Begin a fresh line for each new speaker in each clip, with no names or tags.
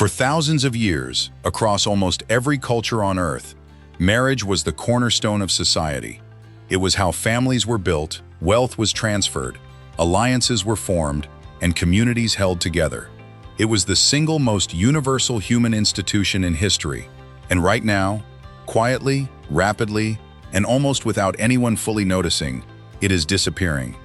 For thousands of years, across almost every culture on Earth, marriage was the cornerstone of society. It was how families were built, wealth was transferred, alliances were formed, and communities held together. It was the single most universal human institution in history. And right now, quietly, rapidly, and almost without anyone fully noticing, it is disappearing.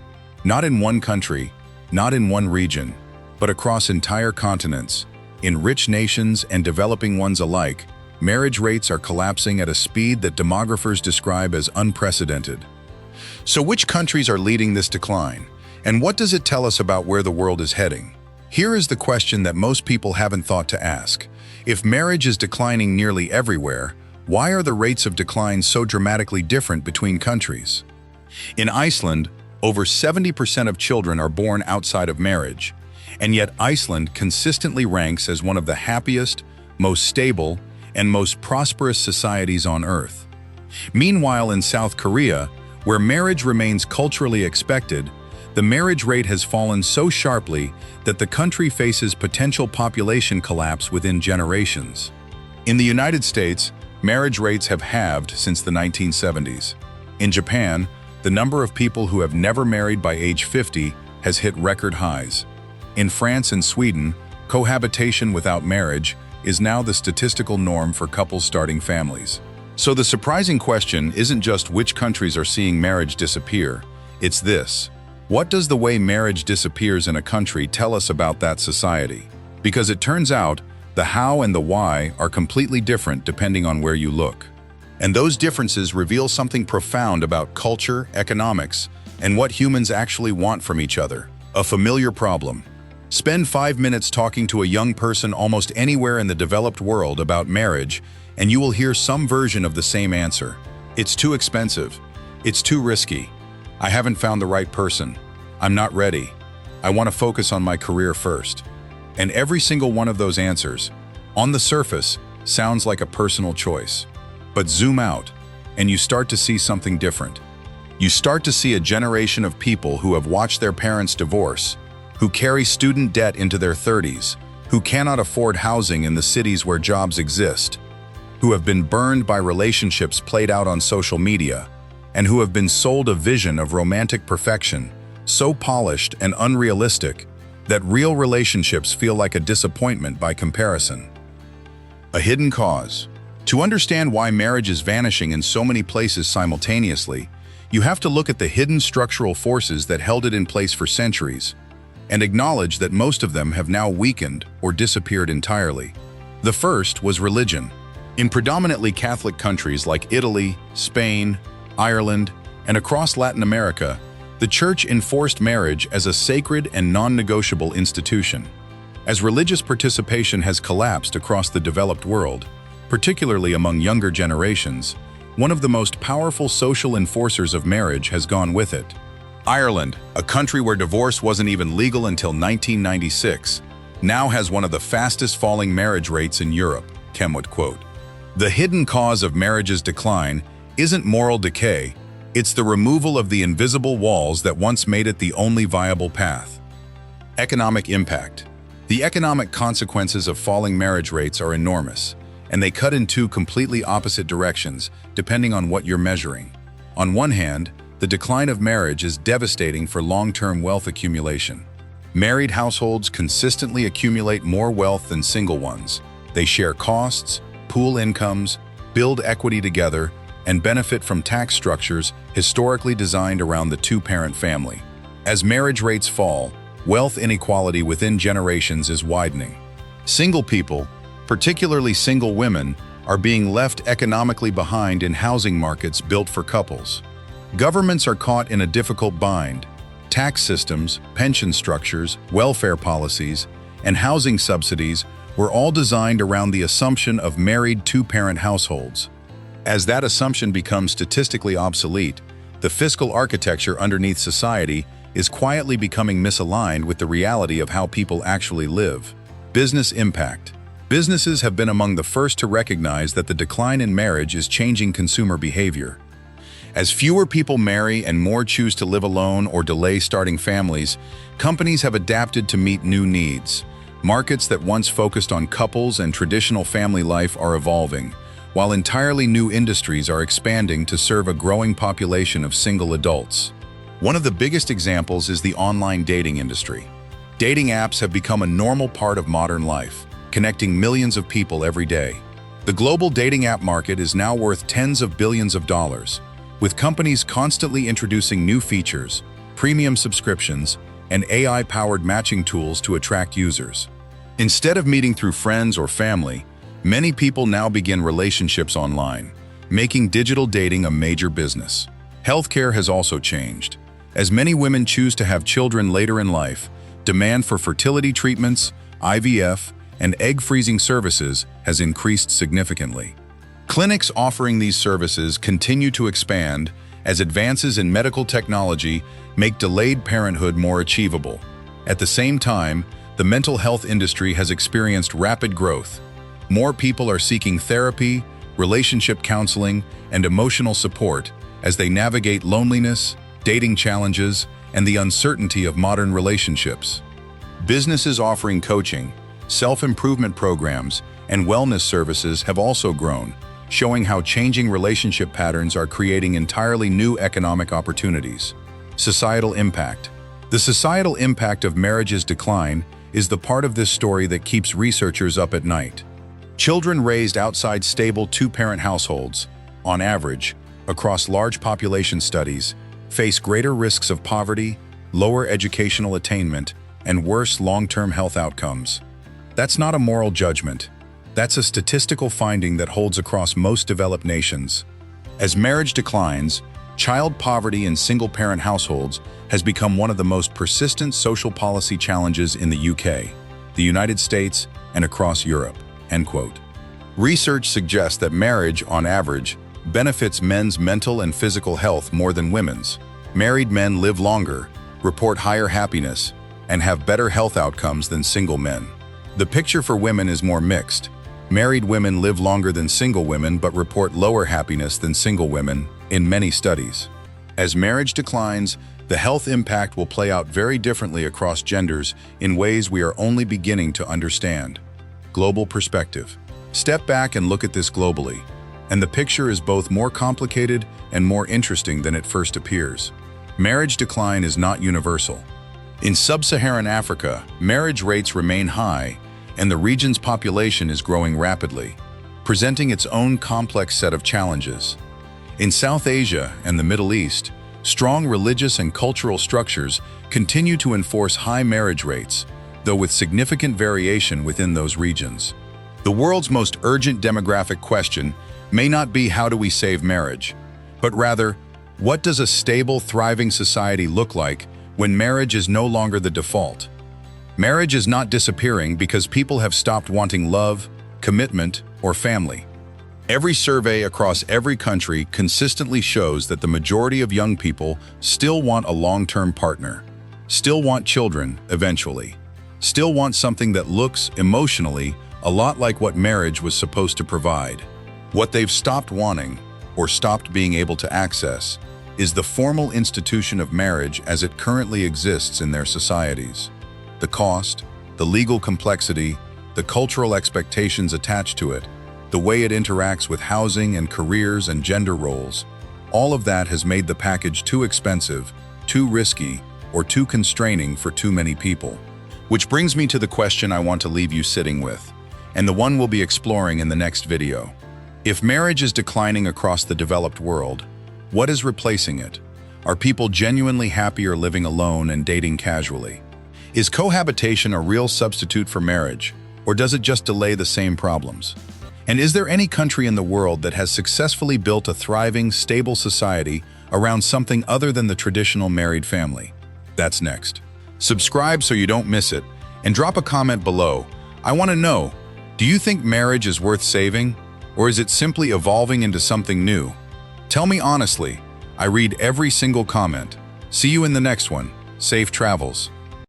Not in one country, not in one region, but across entire continents. In rich nations and developing ones alike, marriage rates are collapsing at a speed that demographers describe as unprecedented. So which countries are leading this decline? And what does it tell us about where the world is heading? Here is the question that most people haven't thought to ask. If marriage is declining nearly everywhere, why are the rates of decline so dramatically different between countries? In Iceland, over 70% of children are born outside of marriage, and yet Iceland consistently ranks as one of the happiest, most stable, and most prosperous societies on Earth. Meanwhile, in South Korea, where marriage remains culturally expected, the marriage rate has fallen so sharply that the country faces potential population collapse within generations. In the United States, marriage rates have halved since the 1970s. In Japan, the number of people who have never married by age 50 has hit record highs. In France and Sweden, cohabitation without marriage is now the statistical norm for couples starting families. So the surprising question isn't just which countries are seeing marriage disappear, it's this: what does the way marriage disappears in a country tell us about that society? Because it turns out, the how and the why are completely different depending on where you look. And those differences reveal something profound about culture, economics, and what humans actually want from each other. A familiar problem. Spend 5 minutes talking to a young person almost anywhere in the developed world about marriage, and you will hear some version of the same answer. It's too expensive. It's too risky. I haven't found the right person. I'm not ready. I want to focus on my career first. And every single one of those answers, on the surface, sounds like a personal choice. But zoom out, and you start to see something different. You start to see a generation of people who have watched their parents divorce, who carry student debt into their 30s, who cannot afford housing in the cities where jobs exist, who have been burned by relationships played out on social media, and who have been sold a vision of romantic perfection, so polished and unrealistic that real relationships feel like a disappointment by comparison. A hidden cause. To understand why marriage is vanishing in so many places simultaneously, you have to look at the hidden structural forces that held it in place for centuries, and acknowledge that most of them have now weakened or disappeared entirely. The first was religion. In predominantly Catholic countries like Italy, Spain, Ireland, and across Latin America, the Church enforced marriage as a sacred and non-negotiable institution. As religious participation has collapsed across the developed world, particularly among younger generations, one of the most powerful social enforcers of marriage has gone with it. Ireland, a country where divorce wasn't even legal until 1996, now has one of the fastest falling marriage rates in Europe, Kem would quote. The hidden cause of marriage's decline isn't moral decay, it's the removal of the invisible walls that once made it the only viable path. Economic impact. The economic consequences of falling marriage rates are enormous, and they cut in two completely opposite directions, depending on what you're measuring. On one hand, the decline of marriage is devastating for long-term wealth accumulation. Married households consistently accumulate more wealth than single ones. They share costs, pool incomes, build equity together, and benefit from tax structures historically designed around the two-parent family. As marriage rates fall, wealth inequality within generations is widening. Single people, particularly single women, are being left economically behind in housing markets built for couples. Governments are caught in a difficult bind. Tax systems, pension structures, welfare policies, and housing subsidies were all designed around the assumption of married two-parent households. As that assumption becomes statistically obsolete, the fiscal architecture underneath society is quietly becoming misaligned with the reality of how people actually live. Business impact. Businesses have been among the first to recognize that the decline in marriage is changing consumer behavior. As fewer people marry and more choose to live alone or delay starting families, companies have adapted to meet new needs. Markets that once focused on couples and traditional family life are evolving, while entirely new industries are expanding to serve a growing population of single adults. One of the biggest examples is the online dating industry. Dating apps have become a normal part of modern life, connecting millions of people every day. The global dating app market is now worth tens of billions of dollars, with companies constantly introducing new features, premium subscriptions, and AI-powered matching tools to attract users. Instead of meeting through friends or family, many people now begin relationships online, making digital dating a major business. Healthcare has also changed. As many women choose to have children later in life, demand for fertility treatments, IVF, and egg freezing services has increased significantly. Clinics offering these services continue to expand as advances in medical technology make delayed parenthood more achievable. At the same time, the mental health industry has experienced rapid growth. More people are seeking therapy, relationship counseling, and emotional support as they navigate loneliness, dating challenges, and the uncertainty of modern relationships. Businesses offering coaching, self-improvement programs, and wellness services have also grown, showing how changing relationship patterns are creating entirely new economic opportunities. Societal impact. The societal impact of marriage's decline is the part of this story that keeps researchers up at night. Children raised outside stable two-parent households, on average, across large population studies, face greater risks of poverty, lower educational attainment, and worse long-term health outcomes. That's not a moral judgment. That's a statistical finding that holds across most developed nations. As marriage declines, child poverty in single-parent households has become one of the most persistent social policy challenges in the UK, the United States, and across Europe." End quote. Research suggests that marriage, on average, benefits men's mental and physical health more than women's. Married men live longer, report higher happiness, and have better health outcomes than single men. The picture for women is more mixed. Married women live longer than single women but report lower happiness than single women in many studies. As marriage declines, the health impact will play out very differently across genders in ways we are only beginning to understand. Global perspective. Step back and look at this globally, and the picture is both more complicated and more interesting than it first appears. Marriage decline is not universal. In sub-Saharan Africa, marriage rates remain high, and the region's population is growing rapidly, presenting its own complex set of challenges. In South Asia and the Middle East, strong religious and cultural structures continue to enforce high marriage rates, though with significant variation within those regions. The world's most urgent demographic question may not be how do we save marriage, but rather, what does a stable, thriving society look like when marriage is no longer the default? Marriage is not disappearing because people have stopped wanting love, commitment, or family. Every survey across every country consistently shows that the majority of young people still want a long-term partner, still want children eventually, still want something that looks, emotionally, a lot like what marriage was supposed to provide. What they've stopped wanting, or stopped being able to access, is the formal institution of marriage as it currently exists in their societies. The cost, the legal complexity, the cultural expectations attached to it, the way it interacts with housing and careers and gender roles, all of that has made the package too expensive, too risky, or too constraining for too many people. Which brings me to the question I want to leave you sitting with, and the one we'll be exploring in the next video. If marriage is declining across the developed world, what is replacing it? Are people genuinely happier living alone and dating casually? Is cohabitation a real substitute for marriage, or does it just delay the same problems? And is there any country in the world that has successfully built a thriving, stable society around something other than the traditional married family? That's next. Subscribe so you don't miss it, and drop a comment below. I want to know, do you think marriage is worth saving, or is it simply evolving into something new? Tell me honestly. I read every single comment. See you in the next one. Safe travels.